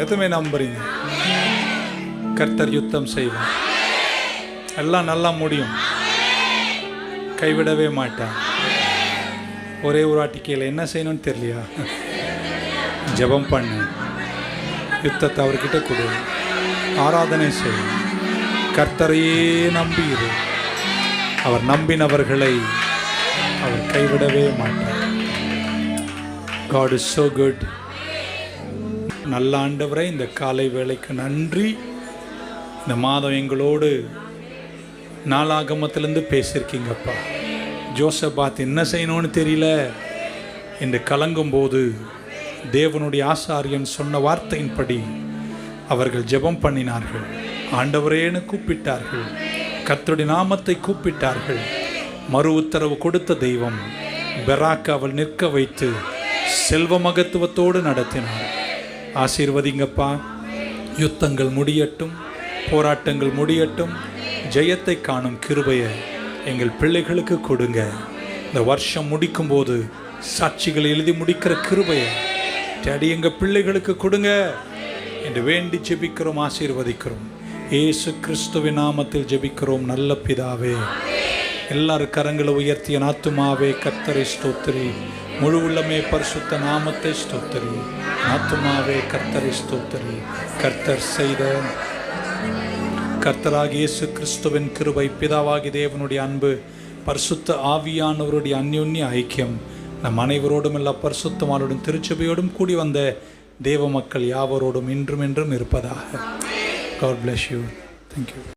எதுவுமே நம்புறீங்க? கர்த்தர் யுத்தம் செய்வார், எல்லாம் நல்லா முடியும், கைவிடவே மாட்டான். ஒரே ஒரு ஆட்டிக்கையில் என்ன செய்யணும்னு தெரியலையா? ஜெபம் பண்ணு, யுத்தத்தை அவர்கிட்ட கொடு, ஆராதனை செய், கர்த்தரையே நம்பியிரு. அவர் நம்பினவர்களை அவர் கைவிடவே மாட்டார். God is so good. நல்ல ஆண்டவரே, இந்த காலை வேளைக்கு நன்றி. இந்த மாதம் எங்களோடு நாளாகமத்திலேருந்து பேசியிருக்கீங்கப்பா. ஜோசபாத் என்ன செய்யணும்னு தெரியல என்று கலங்கும்போது தேவனுடைய ஆசாரியன் சொன்ன வார்த்தையின்படி அவர்கள் ஜெபம் பண்ணினார்கள். ஆண்டவரேன்னு கூப்பிட்டார்கள், கர்த்தருடைய நாமத்தை கூப்பிட்டார்கள். மறு உத்தரவு கொடுத்த தெய்வம் பெராக்காவல் நிற்க வைத்து செல்வ மகத்துவத்தோடு நடத்தினார். ஆசீர்வதிங்கப்பா. யுத்தங்கள் முடியட்டும், போராட்டங்கள் முடியட்டும், ஜெயத்தை காணும் கிருபையை எங்கள் பிள்ளைகளுக்கு கொடுங்க. இந்த வருஷம் முடிக்கும்போது சாட்சிகளை எழுதி முடிக்கிற கிருபையை டேடி எங்கள் பிள்ளைகளுக்கு கொடுங்க என்று வேண்டி ஜெபிக்கிறோம், ஆசீர்வதிக்கிறோம். இயேசு கிறிஸ்துவின் நாமத்தில் ஜெபிக்கிறோம் நல்ல பிதாவே. எல்லாரும் கரங்களை உயர்த்திய ஆத்துமாவே கர்த்தரை ஸ்தோத்திரி, முழு உள்ளமே பரிசுத்த நாமத்தை ஸ்தோத்திரி. ஆத்துமாவே கர்த்தரை ஸ்தோத்திரி. கர்த்தர் செய்த கர்த்தராகிய இயேசு கிறிஸ்துவின் கிருபை, பிதாவாகி தேவனுடைய அன்பு, பரிசுத்த ஆவியானவருடைய அந்யோன்ய ஐக்கியம் நம் அனைவரோடும், எல்லா பரிசுத்தமானோடும் திருச்சபையோடும் கூடி வந்த தேவ மக்கள் யாவரோடும் இன்றும் என்றும் இருப்பதாக. God bless you. Thank you.